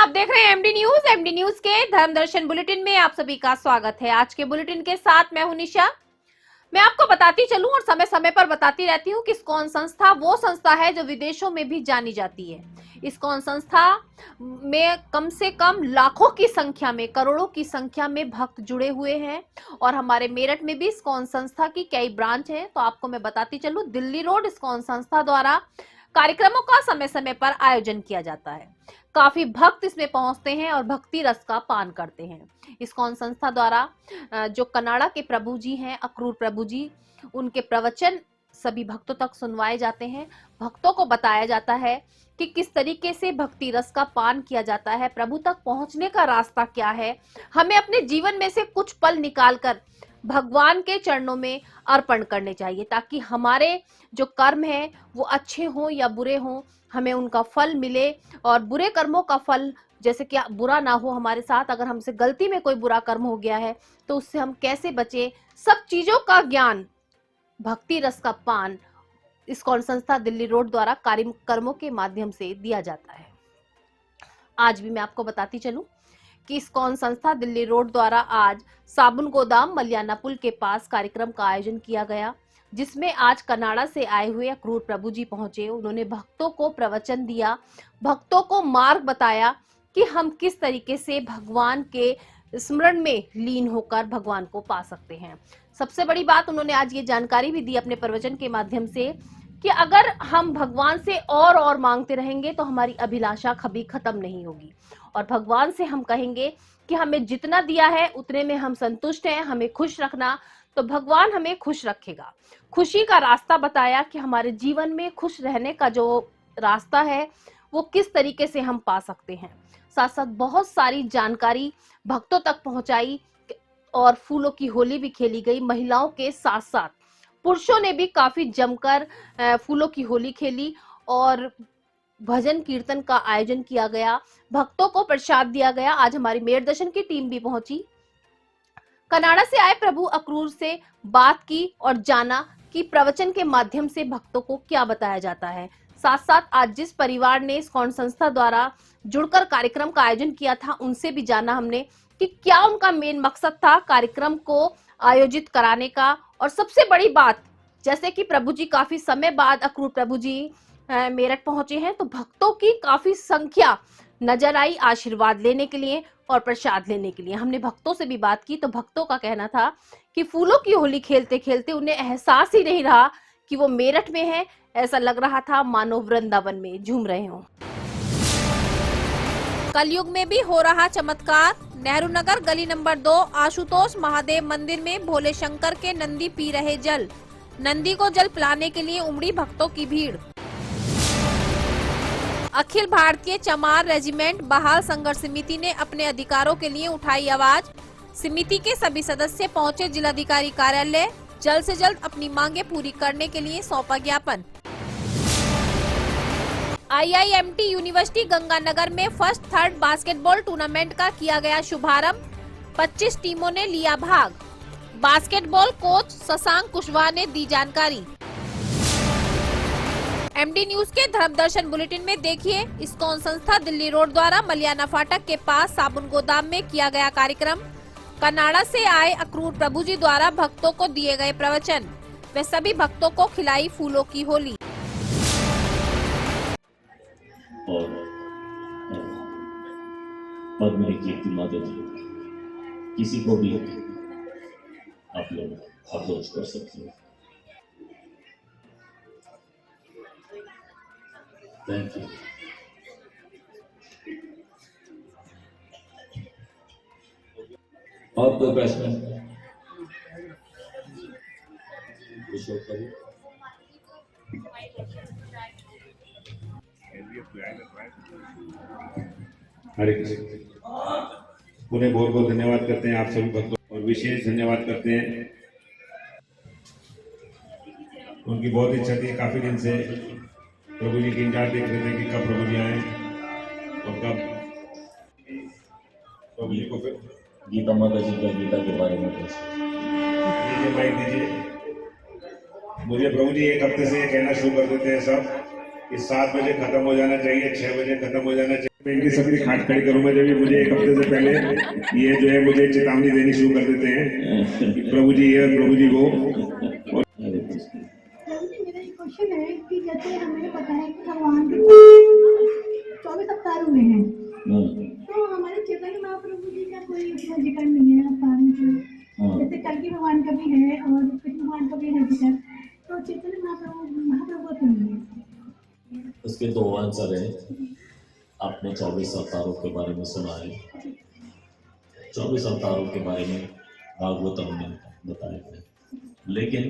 आप देख रहे हैं एमडी न्यूज के धर्म दर्शन बुलेटिन में आप सभी का स्वागत है। आज के बुलेटिन के साथ मैं हूं निशा। मैं आपको बताती चलूं और समय समय पर बताती रहती हूं कि इस्कॉन संस्था वो संस्था है जो विदेशों में भी जानी जाती है। इस्कॉन संस्था में कम से कम लाखों की संख्या में, करोड़ों की संख्या में भक्त जुड़े हुए हैं और हमारे मेरठ में भी इस्कॉन संस्था की कई ब्रांच हैं। तो आपको मैं बताती चलूं, दिल्ली रोड इस्कॉन संस्था द्वारा कार्यक्रमों का समय समय पर आयोजन किया जाता है। काफी भक्त इसमें पहुंचते हैं और भक्ति रस का पान करते हैं। इस्कॉन संस्था द्वारा जो कनाडा के प्रभु जी हैं, अक्रूर प्रभु जी, उनके प्रवचन सभी भक्तों तक सुनवाए जाते हैं। भक्तों को बताया जाता है कि किस तरीके से भक्ति रस का पान किया जाता है, प्रभु तक पहुंचने का रास्ता क्या है। हमें अपने जीवन में से कुछ पल निकालकर भगवान के चरणों में अर्पण करने चाहिए ताकि हमारे जो कर्म हैं वो अच्छे हों या बुरे हों, हमें उनका फल मिले। और बुरे कर्मों का फल, जैसे कि बुरा ना हो हमारे साथ, अगर हमसे गलती में कोई बुरा कर्म हो गया है तो उससे हम कैसे बचे, सब चीजों का ज्ञान, भक्ति रस का पान इस्कॉन संस्था दिल्ली रोड द्वारा कार्यक्रमों के माध्यम से दिया जाता है। आज भी मैं आपको बताती चलूं कि इस्कॉन संस्था दिल्ली रोड द्वारा आज साबुन गोदाम मलियाना पुल के पास कार्यक्रम का आयोजन किया गया, जिसमें आज कनाडा से आए हुए अक्रूर प्रभु जी पहुंचे। उन्होंने भक्तों को प्रवचन दिया, भक्तों को मार्ग बताया कि हम किस तरीके से भगवान के स्मरण में लीन होकर भगवान को पा सकते हैं। सबसे बड़ी बात, उन्होंने आज ये जानकारी भी दी अपने प्रवचन के माध्यम से कि अगर हम भगवान से और मांगते रहेंगे तो हमारी अभिलाषा कभी खत्म नहीं होगी। और भगवान से हम कहेंगे कि हमें जितना दिया है उतने में हम संतुष्ट हैं, हमें खुश रखना, तो भगवान हमें खुश रखेगा। खुशी का रास्ता बताया कि हमारे जीवन में खुश रहने का जो रास्ता है वो किस तरीके से हम पा सकते हैं। साथ साथ बहुत सारी जानकारी भक्तों तक पहुंचाई और फूलों की होली भी खेली गई। महिलाओं के साथ साथ पुरुषों ने भी काफी जमकर फूलों की होली खेली और भजन कीर्तन का आयोजन किया गया। भक्तों को प्रसाद दिया गया। आज हमारी मेरठ दर्शन की टीम भी पहुंची, कनाडा से आए प्रभु अक्रूर से बात की और जाना कि प्रवचन के माध्यम से भक्तों को क्या बताया जाता है। साथ साथ आज जिस परिवार ने इस्कॉन संस्था द्वारा जुड़कर कार्यक्रम का आयोजन किया था, उनसे भी जाना हमने कि क्या उनका मेन मकसद था कार्यक्रम को आयोजित कराने का। और सबसे बड़ी बात, जैसे कि प्रभु जी काफी समय बाद अक्रूर प्रभु जी मेरठ पहुंचे हैं, तो भक्तों की काफी संख्या नजर आई आशीर्वाद लेने के लिए और प्रसाद लेने के लिए। हमने भक्तों से भी बात की तो भक्तों का कहना था कि फूलों की होली खेलते खेलते उन्हें एहसास ही नहीं रहा कि वो मेरठ में है। ऐसा लग रहा था मानो वृंदावन में झूम रहे हों। कलयुग में भी हो रहा चमत्कार। नेहरू नगर गली नंबर 2 आशुतोष महादेव मंदिर में भोले शंकर के नंदी पी रहे जल। नंदी को जल पिलाने के लिए उमड़ी भक्तों की भीड़। अखिल भारतीय चमार रेजिमेंट बहाल संघर्ष समिति ने अपने अधिकारों के लिए उठाई आवाज। समिति के सभी सदस्य पहुंचे जिलाधिकारी कार्यालय। जल्द से जल्द अपनी मांगे पूरी करने के लिए सौंपा ज्ञापन। IIMT यूनिवर्सिटी गंगानगर में फर्स्ट थर्ड बास्केटबॉल टूर्नामेंट का किया गया शुभारंभ। 25 टीमों ने लिया भाग। बास्केटबॉल कोच शशांक कुशवाहा ने दी जानकारी। MD न्यूज के धर्म दर्शन बुलेटिन में देखिए, इस्कॉन संस्था दिल्ली रोड द्वारा मलियाना फाटक के पास साबुन गोदाम में किया गया कार्यक्रम। कनाडा से आए अक्रूर प्रभु जी द्वारा भक्तों को दिए गए प्रवचन। वे सभी भक्तों को खिलाई फूलों की होली। और मेरी कीर्ति माता जी, किसी को भी आप लोग अप्रोच कर सकते हैं। Thank you. और कोई प्रश्न? हरे कृष्ण। उन्हें बहुत बहुत धन्यवाद करते हैं आप सभी भक्तों, और विशेष धन्यवाद करते हैं। उनकी बहुत इच्छा थी, काफी दिन से प्रभु जी की इंतजार देख रहे थे कि कब प्रभु जी आए और कब प्रभु जी को फिर गीता माता जी का गीता के बारे में दीजिए, माइक दीजिए। मुझे प्रभु जी एक हफ्ते से ये कहना शुरू कर देते हैं सब कि 7 बजे खत्म हो जाना चाहिए, 6 बजे खत्म हो जाना चाहिए। मैं इनकी सबकी खाट खड़ी करूंगा जब ये मुझे एक हफ्ते से पहले ये जो है मुझे चेतावनी देनी शुरू कर देते हैं कि प्रभु जी ये और प्रभु जी वो। हरे कृष्ण। मेरा एक क्वेश्चन है कि जैसे हमें पता है कि भगवान 24 अवतार हुए हैं, हाँ, तो हमारे चैतन्य महाप्रभु जी का कोई इसमें जिक्र नहीं है अवतार में। हाँ। जैसे कल्कि भगवान का भी है और कृष्ण भगवान का भी है जिक्र, तो चैतन्य महाप्रभु का क्यों नहीं है? उसके दो आंसर है। आपने 24 अवतारों के बारे में सुना है। 24 अवतारों के बारे में भागवतम में बताया गया, लेकिन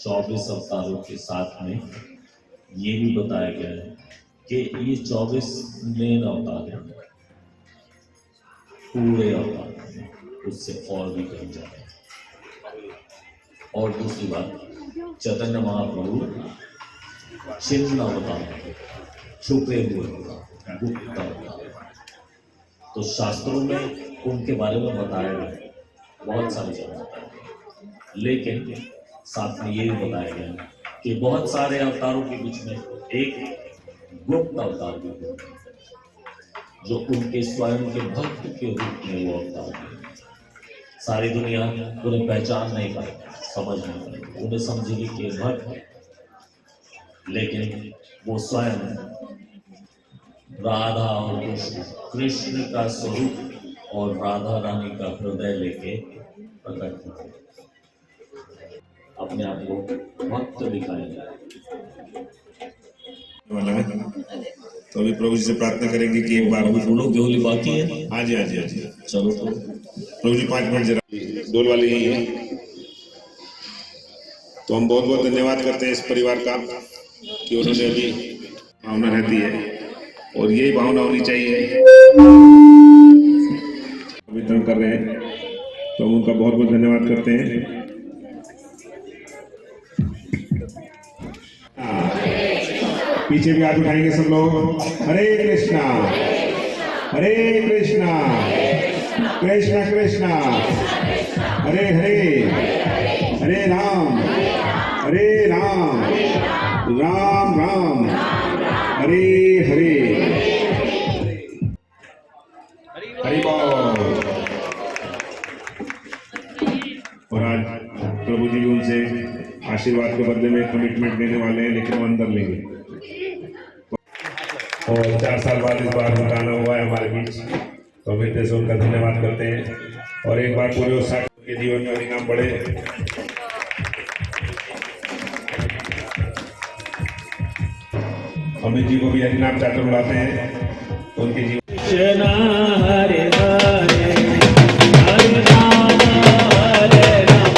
24 अवतारों के साथ में ये भी बताया गया है कि ये 24 मेन अवतार हैं, पूरे अवतार हैं, उससे और भी कहीं जाए। और दूसरी बात, चैतन्य महाप्रभु चिन्ह अवतार, छुपे हुए अवतार, गुप्त अवतार। तो शास्त्रों में उनके बारे में बताया गया, बहुत सारी जगह बताया गया, लेकिन साथ में ये भी बताया गया कि बहुत सारे अवतारों के बीच में एक गुप्त अवतार भी है, जो उनके स्वयं के भक्त के रूप में वो अवतार है। सारी दुनिया उन्हें पहचान नहीं पाई, समझ नहीं पाई, उन्हें समझेगी कि भक्त है, लेकिन वो स्वयं राधा और कृष्ण का स्वरूप और राधा रानी का हृदय लेके प्रकट हुए, अपने आप को भक्त दिखाएंगे। वाला है तो अभी प्रभु जी से प्रार्थना करेंगे कि एक बार अभी फूलों की होली बाकी है। हाँ जी, हाँ जी, हाँ जी। चलो तो प्रभु जी 5 मिनट जरा डोल वाले यही है। तो हम बहुत बहुत धन्यवाद करते हैं इस परिवार का कि उन्होंने अभी भावना रहती है और यही भावना होनी चाहिए। वितरण कर रहे हैं तो हम उनका बहुत बहुत धन्यवाद करते हैं। पीछे भी हाथ उठाएंगे सब लोग। हरे कृष्णा हरे कृष्णा कृष्णा कृष्णा हरे हरे, हरे राम राम राम हरे हरे। हरि बोल। और आज प्रभु जी उनसे आशीर्वाद के बदले में कमिटमेंट देने वाले हैं, लेकिन वो अंदर लेंगे। और 4 साल बाद इस बार उनका आना हुआ है हमारे बीच, तो हम हृदय से उनका धन्यवाद करते हैं। और एक बार पूरे उत्साह के जीवन में परिणाम बढ़े। अमित जी को भी हरिनाम चार्टर बुलाते हैं, तो उनके जीवन हरे हरे हरे राम हरे राम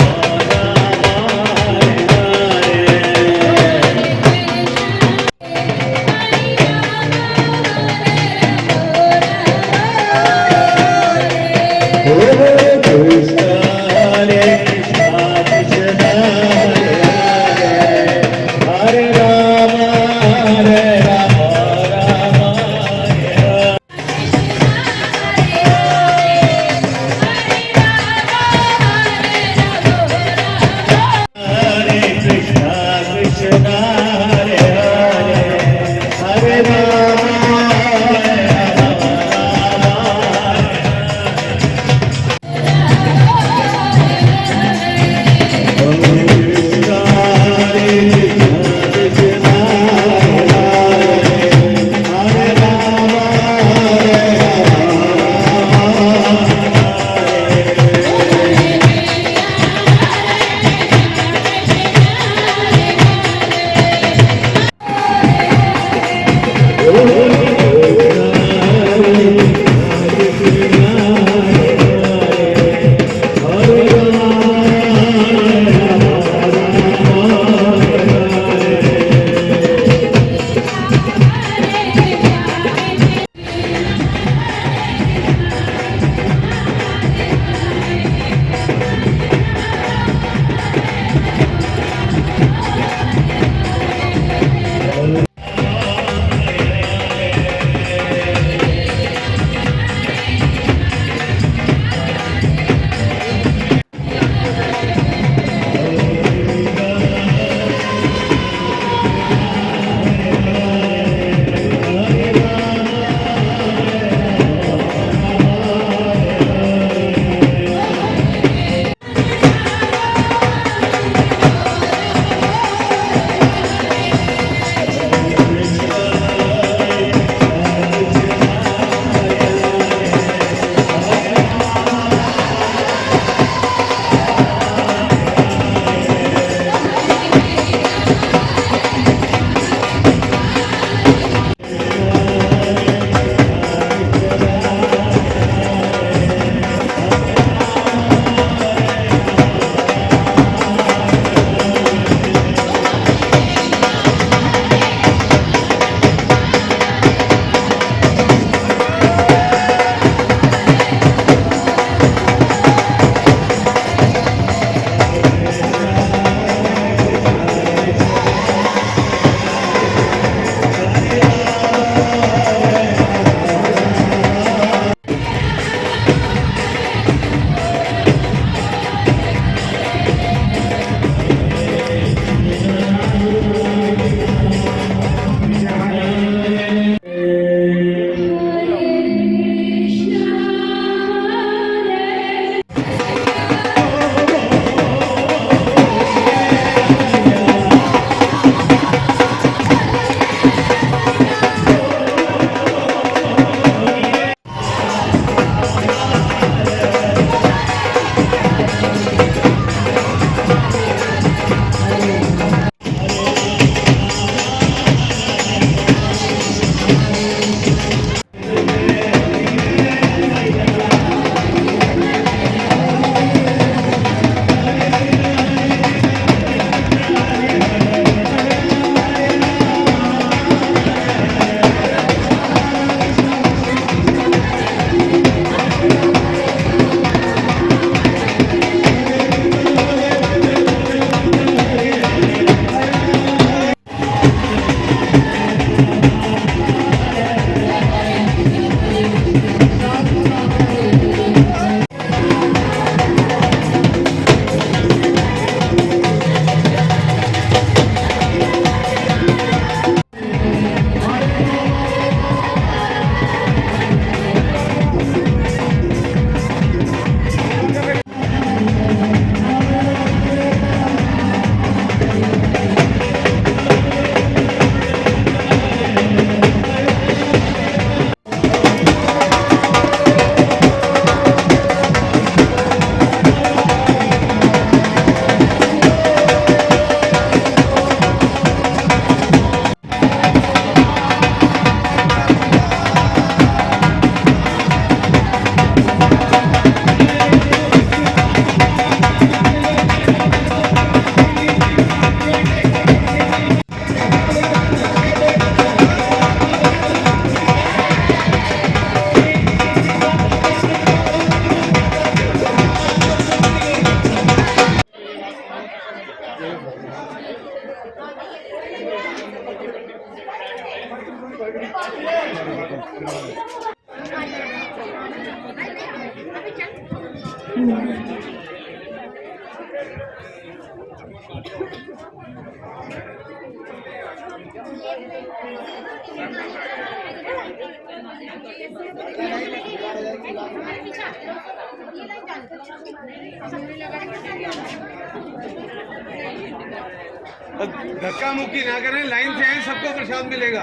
धक्का मुक्की ना करें, लाइन से आए, सबको प्रसाद मिलेगा।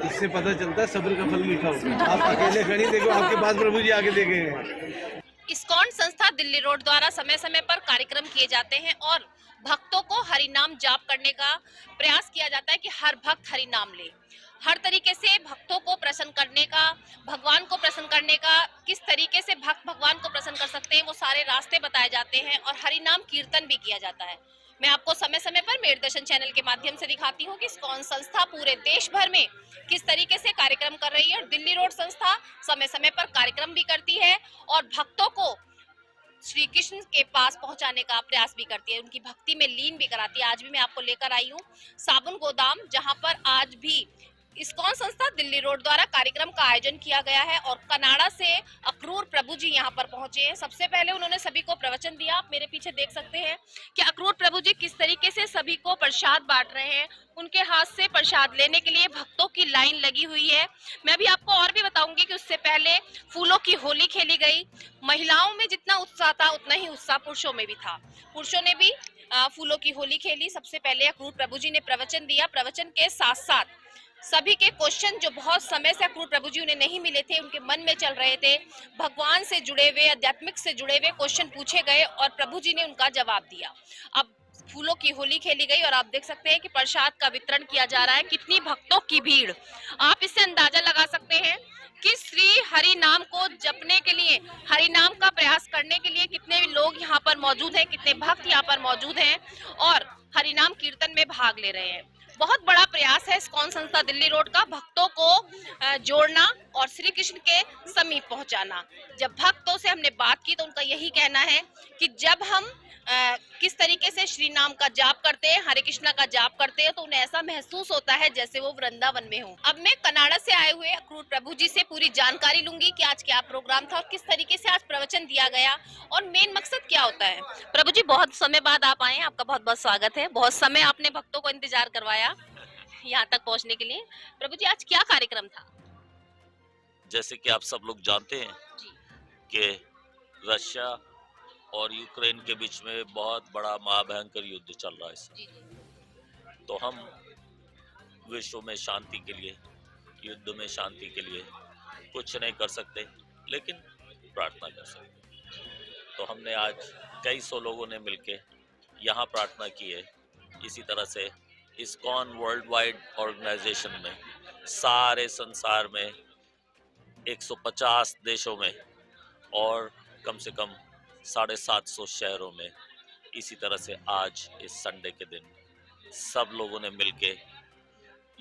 इससे पता चलता है सब्र का फल मीठा होता है। आप अकेले खड़ी देखो, आपके पास प्रभु जी आके देखेंगे। इस्कॉन संस्था दिल्ली रोड द्वारा समय समय पर कार्यक्रम किए जाते हैं और भक्तों को हरि नाम जाप करने का प्रयास किया जाता है कि हर भक्त हरि नाम ले। हर तरीके से भक्तों को प्रसन्न करने का, भगवान को प्रसन्न करने का, किस तरीके से भक्त भगवान को प्रसन्न कर सकते हैं वो सारे रास्ते बताए जाते हैं और हरि नाम कीर्तन भी किया जाता है। मैं आपको समय समय पर मेरे दर्शन चैनल के माध्यम से दिखाती हूँ कि इस्कॉन संस्था पूरे देश भर में किस तरीके से कार्यक्रम कर रही है और दिल्ली रोड संस्था समय समय पर कार्यक्रम भी करती है और भक्तों को श्री कृष्ण के पास पहुंचाने का प्रयास भी करती है, उनकी भक्ति में लीन भी कराती है। आज भी मैं आपको लेकर आई हूँ साबुन गोदाम, जहां पर आज भी इस्कॉन संस्था दिल्ली रोड द्वारा कार्यक्रम का आयोजन किया गया है और कनाडा से अक्रूर प्रभु जी यहाँ पर पहुंचे हैं। सबसे पहले उन्होंने सभी को प्रवचन दिया। आप मेरे पीछे देख सकते हैं कि अक्रूर प्रभु जी किस तरीके से सभी को प्रसाद बांट रहे हैं। उनके हाथ से प्रसाद लेने के लिए भक्तों की लाइन लगी हुई है। मैं भी आपको और भी बताऊंगी कि उससे पहले फूलों की होली खेली गई। महिलाओं में जितना उत्साह था उतना ही उत्साह पुरुषों में भी था। पुरुषों ने भी फूलों की होली खेली। सबसे पहले अक्रूर प्रभु जी ने प्रवचन दिया। प्रवचन के साथ साथ सभी के क्वेश्चन जो बहुत समय से अक्रूर प्रभु जी उन्हें नहीं मिले थे, उनके मन में चल रहे थे, भगवान से जुड़े हुए, आध्यात्मिक से जुड़े हुए क्वेश्चन पूछे गए और प्रभु जी ने उनका जवाब दिया। अब फूलों की होली खेली गई और आप देख सकते हैं कि प्रसाद का वितरण किया जा रहा है। कितनी भक्तों की भीड़, आप इससे अंदाजा लगा सकते हैं कि श्री हरि नाम को जपने के लिए, हरि नाम का प्रयास करने के लिए कितने लोग यहाँ पर मौजूद हैं, कितने भक्त यहाँ पर मौजूद हैं और हरि नाम कीर्तन में भाग ले रहे हैं। बहुत बड़ा प्रयास है इस्कॉन संस्था दिल्ली रोड का, भक्तों को जोड़ना और श्री कृष्ण के समीप पहुंचाना। जब भक्तों से हमने बात की तो उनका यही कहना है कि जब हम किस तरीके से श्री नाम का जाप करते हैं, हरे कृष्णा का जाप करते हैं, तो उन्हें ऐसा महसूस होता है जैसे वो वृंदावन में हो। अब मैं कनाडा से आए हुए अक्रूर प्रभु जी से पूरी जानकारी लूंगी कि आज क्या प्रोग्राम था और किस तरीके से आज प्रवचन दिया गया और मेन मकसद क्या होता है। प्रभु जी, बहुत समय बाद आप आए, आपका बहुत बहुत स्वागत है। बहुत समय आपने भक्तों को इंतजार करवाया यहाँ तक पहुँचने के लिए। प्रभु जी, आज क्या कार्यक्रम था? जैसे कि आप सब लोग जानते हैं कि रशिया और यूक्रेन के बीच में बहुत बड़ा महाभयंकर युद्ध चल रहा है। तो हम विश्व में शांति के लिए, युद्ध में शांति के लिए कुछ नहीं कर सकते, लेकिन प्रार्थना कर सकते। तो हमने आज कई सौ लोगों ने मिलके यहाँ प्रार्थना की है। इसी तरह से इस्कॉन वर्ल्ड वाइड ऑर्गेनाइजेशन में सारे संसार में 150 देशों में और कम से कम 750 शहरों में इसी तरह से आज इस संडे के दिन सब लोगों ने मिलके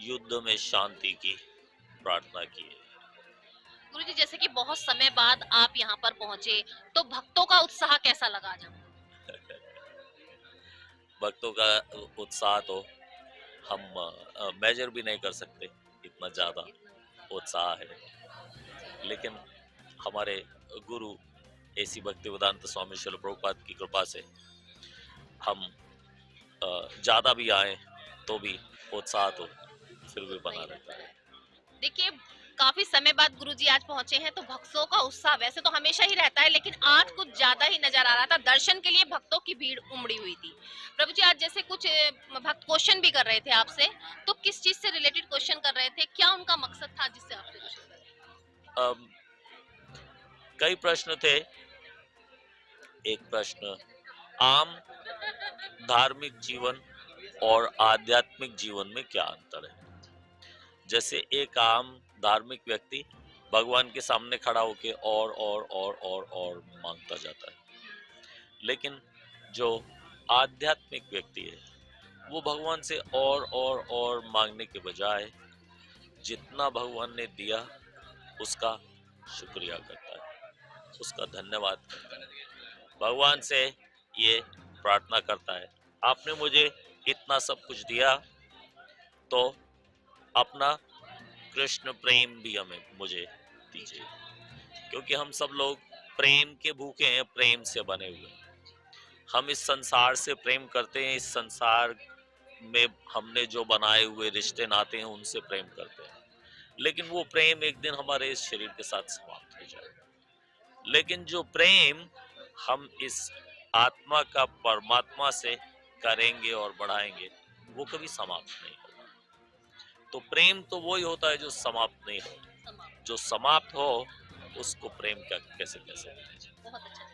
युद्ध में शांति की प्रार्थना की है। गुरु जी, जैसे कि बहुत समय बाद आप यहाँ पर पहुंचे, तो भक्तों का उत्साह कैसा लगा? जब भक्तों का उत्साह तो हम मेजर भी नहीं कर सकते, इतना ज्यादा उत्साह है। लेकिन हमारे गुरु ऐसी भक्तिवेदांत स्वामी श्रील प्रभुपाद की कृपा से हम ज्यादा भी आए तो भी उत्साह तो फिर भी बना रहता है। देखिए, काफी समय बाद गुरुजी आज पहुंचे हैं, तो भक्तों का उत्साह वैसे तो हमेशा ही रहता है, लेकिन आज कुछ ज्यादा ही नजर आ रहा था। दर्शन के लिए भक्तों की भीड़ उमड़ी हुई थी। प्रभु जी, आज जैसे कुछ भक्त क्वेश्चन भी कर रहे थे आपसे, तो किस चीज से रिलेटेड क्वेश्चन कर रहे थे, क्या उनका मकसद था जिससे आपसे क्वेश्चन कर रहे थे? कई प्रश्न थे। एक प्रश्न, आम धार्मिक जीवन और आध्यात्मिक जीवन में क्या अंतर है। जैसे एक आम धार्मिक व्यक्ति भगवान के सामने खड़ा होके और मांगता जाता है, लेकिन जो आध्यात्मिक व्यक्ति है वो भगवान से और मांगने के बजाय जितना भगवान ने दिया उसका शुक्रिया करता है, उसका धन्यवाद करता है, भगवान से ये प्रार्थना करता है, आपने मुझे इतना सब कुछ दिया तो अपना कृष्ण प्रेम भी मुझे दीजिए, क्योंकि हम सब लोग प्रेम के भूखे हैं, प्रेम से बने हुए हैं। हम इस संसार से प्रेम करते हैं, इस संसार में हमने जो बनाए हुए रिश्ते नाते हैं उनसे प्रेम करते हैं, लेकिन वो प्रेम एक दिन हमारे इस शरीर के साथ समाप्त हो जाएगा। लेकिन जो प्रेम हम इस आत्मा का परमात्मा से करेंगे और बढ़ाएंगे वो कभी समाप्त नहीं होगा। तो प्रेम तो वही होता है जो समाप्त नहीं हो, जो समाप्त हो उसको प्रेम कैसे बहुत अच्छा।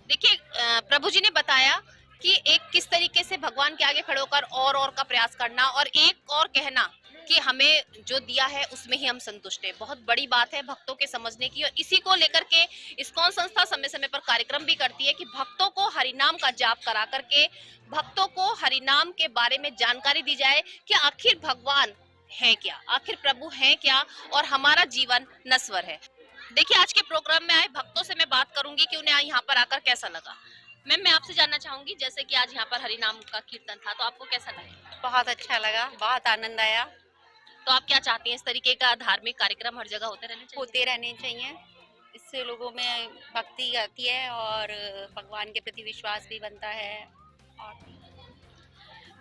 देखिए, प्रभु जी ने बताया कि एक किस तरीके से भगवान के आगे खड़े होकर और का प्रयास करना, और एक और कहना कि हमें जो दिया है उसमें ही हम संतुष्ट हैं। बहुत बड़ी बात है भक्तों के समझने की, और इसी को लेकर के इस्कॉन संस्था समय समय पर कार्यक्रम भी करती है कि भक्तों को हरिनाम का जाप करा करके भक्तों को हरिनाम के बारे में जानकारी दी जाए कि आखिर भगवान है क्या, आखिर प्रभु है क्या, और हमारा जीवन नश्वर है। देखिए, आज के प्रोग्राम में आए भक्तों से मैं बात करूंगी कि उन्हें यहाँ पर आकर कैसा लगा। मैम, मैं आपसे जानना चाहूंगी, जैसे कि आज यहाँ पर हरिनाम का कीर्तन था, तो आपको कैसा लगा? बहुत अच्छा लगा, बहुत आनंद आया। तो आप क्या चाहती हैं, इस तरीके का धार्मिक कार्यक्रम हर जगह होते रहने चाहिए? इससे लोगों में भक्ति आती है और भगवान के प्रति विश्वास भी बनता है। और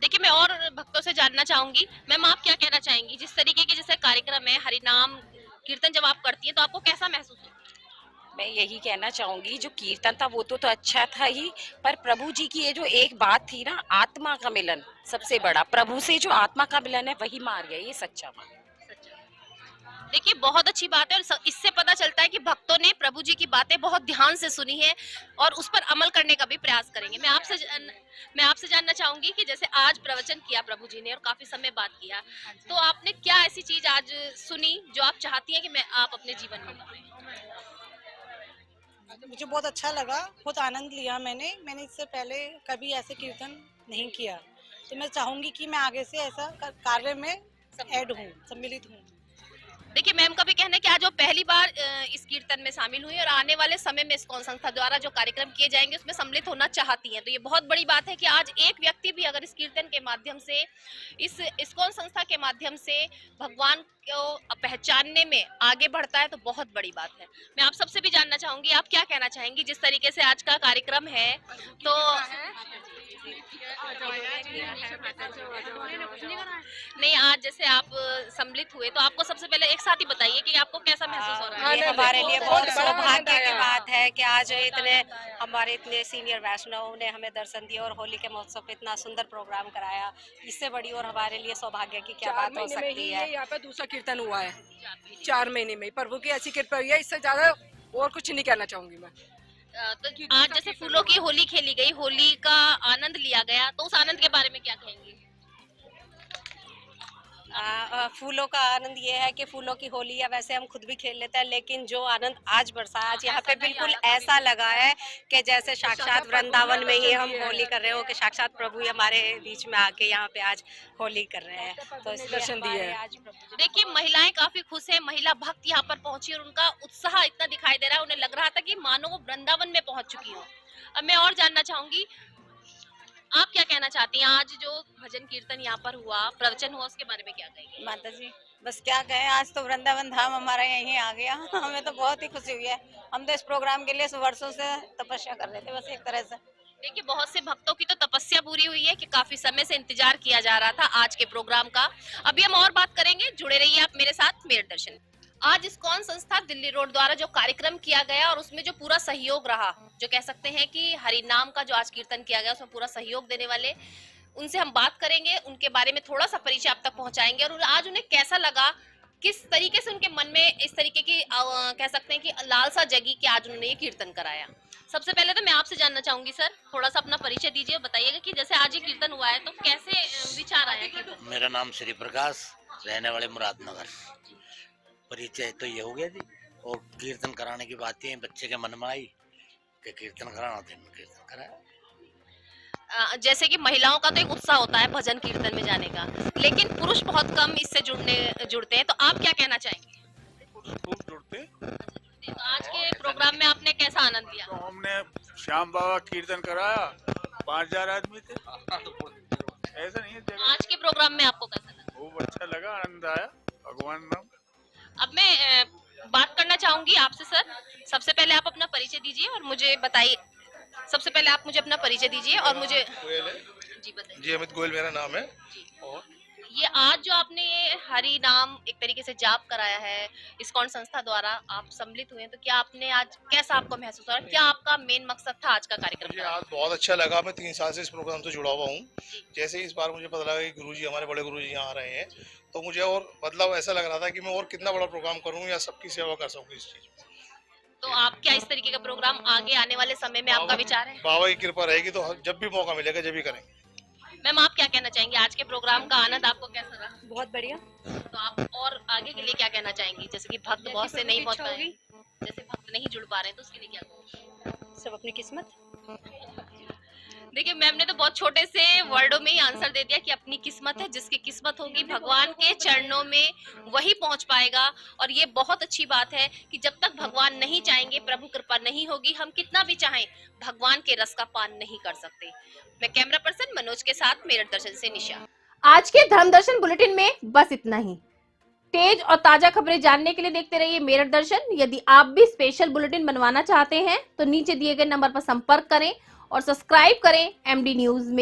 देखिए, मैं और भक्तों से जानना चाहूंगी, मैम आप क्या कहना चाहेंगी, जिस तरीके के जैसे कार्यक्रम है हरिनाम कीर्तन जब आप करती है तो आपको कैसा महसूस होता है? मैं यही कहना चाहूंगी, जो कीर्तन था वो तो अच्छा था ही, पर प्रभु जी की ये जो एक बात थी ना, आत्मा का मिलन सबसे बड़ा, प्रभु से जो आत्मा का मिलन है वही मार गया, ये सच्चा मार्ग। देखिए, बहुत अच्छी बात है, और इससे पता चलता है कि भक्तों ने प्रभु जी की बातें बहुत ध्यान से सुनी है और उस पर अमल करने का भी प्रयास करेंगे। मैं आपसे जानना चाहूंगी कि जैसे आज प्रवचन किया प्रभु जी ने और काफी समय बाद किया, तो आपने क्या ऐसी चीज आज सुनी जो आप चाहती हैं कि आप अपने जीवन में करें? मुझे बहुत अच्छा लगा, बहुत आनंद लिया। मैंने इससे पहले कभी ऐसे कीर्तन नहीं किया, तो मैं चाहूंगी कि मैं आगे से ऐसा कार्य में ऐड हूँ, सम्मिलित हूँ। देखिए, मैम का भी कहना है कि आज वो पहली बार इस कीर्तन में शामिल हुई और आने वाले समय में इस्कॉन संस्था द्वारा जो कार्यक्रम किए जाएंगे उसमें सम्मिलित होना चाहती हैं। तो ये बहुत बड़ी बात है कि आज एक व्यक्ति भी अगर इस कीर्तन के माध्यम से, इस इस्कॉन संस्था के माध्यम से भगवान को पहचानने में आगे बढ़ता है तो बहुत बड़ी बात है। मैं आप सबसे भी जानना चाहूंगी, आप क्या कहना चाहेंगी जिस तरीके से आज का कार्यक्रम है? तो नहीं, आज जैसे आप सम्मिलित हुए तो आपको सबसे पहले एक साथ ही बताइए कि आपको कैसा महसूस हो रहा है? ये हमारे लिए बहुत सौभाग्य की बात है कि आज हमारे इतने सीनियर वैष्णव ने हमें दर्शन दिया और होली के महोत्सव पे इतना सुंदर प्रोग्राम कराया। इससे बड़ी और हमारे लिए सौभाग्य की क्या बात हो सकती है। यहाँ पे दूसरा कीर्तन हुआ है 4 महीने में, प्रभु की ऐसी कृपा हुई है, इससे ज्यादा और कुछ नहीं कहना चाहूंगी मैं। तो आज जैसे फूलों की होली खेली गई, होली का आनंद लिया गया, तो उस आनंद के बारे में क्या कहेंगी? फूलों का आनंद ये है कि फूलों की होली या वैसे हम खुद भी खेल लेते हैं, लेकिन जो आनंद आज बरसा, आज यहाँ पे बिल्कुल ऐसा लगा है कि जैसे साक्षात वृंदावन में ही हम होली कर रहे हो, कि साक्षात प्रभु हमारे बीच में आके यहाँ पे आज होली कर रहे हैं। तो दर्शन दिए हैं। देखिए, महिलाएं काफी खुश हैं, महिला भक्त यहाँ पर पहुंची और उनका उत्साह इतना दिखाई दे रहा है, उन्हें लग रहा था कि मानो वो वृंदावन में पहुंच चुकी हो। अब मैं और जानना चाहूंगी, आप क्या कहना चाहती हैं? आज जो भजन कीर्तन यहाँ पर हुआ, प्रवचन हुआ, उसके बारे में क्या कहेंगे? माता जी, बस क्या कहें, आज तो वृंदावन धाम हमारा यहीं आ गया। हमें तो बहुत ही खुशी हुई है। हम तो इस प्रोग्राम के लिए वर्षों से तपस्या कर रहे थे, बस एक तरह से। देखिए, बहुत से भक्तों की तो तपस्या पूरी हुई है कि काफी समय से इंतजार किया जा रहा था आज के प्रोग्राम का। अभी हम और बात करेंगे, जुड़े रहिए आप मेरे साथ, मेरे दर्शन। आज इस्कॉन संस्था दिल्ली रोड द्वारा जो कार्यक्रम किया गया और उसमें जो पूरा सहयोग रहा, जो कह सकते हैं कि हरि नाम का जो आज कीर्तन किया गया उसमें पूरा सहयोग देने वाले, उनसे हम बात करेंगे, उनके बारे में थोड़ा सा परिचय आप तक पहुंचाएंगे और आज उन्हें कैसा लगा, किस तरीके से उनके मन में इस तरीके की कह सकते हैं कि लालसा जगी कि आज उन्होंने ये कीर्तन कराया। सबसे पहले तो मैं आपसे जानना चाहूंगी सर, थोड़ा सा अपना परिचय दीजिए, बताइएगा कि जैसे आज ये कीर्तन हुआ है तो कैसे विचार आया कीर्तन? मेरा नाम श्री प्रकाश, रहने वाले मुरादनगर। परिचय तो ये हो गया जी, और कीर्तन कराने की बातें बच्चे के मन में आई कि कीर्तन कराना, तो कीर्तन कराया। जैसे कि महिलाओं का तो एक उत्साह होता है भजन कीर्तन में जाने का, लेकिन पुरुष बहुत कम इससे जुड़ते हैं, तो आप क्या कहना चाहेंगे? खूब जुड़ते। तो आज के प्रोग्राम में आपने कैसा आनंद लिया? तो हमने श्याम बाबा कीर्तन कराया, 5000 आदमी थे। ऐसा नहीं है। आज के प्रोग्राम में आपको कैसा लगा? खूब अच्छा लगा, आनंद आया, भगवान नाम। अब मैं बात करना चाहूंगी आपसे सर। सबसे पहले आप अपना परिचय दीजिए और मुझे बताइए। सबसे पहले आप मुझे अपना परिचय दीजिए और मुझे जी बताइए। जी अमित गोयल मेरा नाम है। और ये आज जो आपने ये हरि नाम एक तरीके से जाप कराया है इस्कॉन संस्था द्वारा, आप सम्मिलित हुए हैं, तो क्या आपने आज कैसा आपको महसूस हो रहा है? क्या आपका मेन मकसद था आज का कार्यक्रम? मुझे आज बहुत अच्छा लगा। मैं 3 साल से इस प्रोग्राम से जुड़ा हुआ हूँ। जैसे ही इस बार मुझे पता लगा कि गुरुजी, हमारे बड़े गुरुजी यहाँ आ रहे हैं, तो मुझे और मतलब ऐसा लग रहा था कि मैं और कितना बड़ा प्रोग्राम करूँ या सबकी सेवा कर सकूँ इस चीज में। तो आप क्या इस तरीके का प्रोग्राम आगे आने वाले समय में आपका विचार है? बाबा की कृपा रहेगी तो जब भी मौका मिलेगा जब भी करेंगे। मैम आप क्या कहना चाहेंगे? आज के प्रोग्राम का आनंद आपको कैसा रहा? बहुत बढ़िया। तो आप और आगे के लिए क्या कहना चाहेंगी? जैसे कि भक्त बहुत से नहीं पहुंच पाए, जैसे भक्त नहीं जुड़ पा रहे हैं, तो उसके लिए क्या कहोगे? सब अपनी किस्मत। देखिए मैम ने तो बहुत छोटे से वर्डों में ही आंसर दे दिया कि अपनी किस्मत है, जिसकी किस्मत होगी भगवान के चरणों में वही पहुंच पाएगा। और ये बहुत अच्छी बात है कि जब तक भगवान नहीं चाहेंगे, प्रभु कृपा नहीं होगी, हम कितना भी चाहें भगवान के रस का पान नहीं कर सकते। मैं कैमरा पर्सन मनोज के साथ मेरठ दर्शन से निशा। आज के धर्म दर्शन बुलेटिन में बस इतना ही। तेज और ताजा खबरें जानने के लिए देखते रहिए मेरठ दर्शन। यदि आप भी स्पेशल बुलेटिन बनवाना चाहते हैं तो नीचे दिए गए नंबर पर संपर्क करें और सब्सक्राइब करें MD न्यूज मेरठ।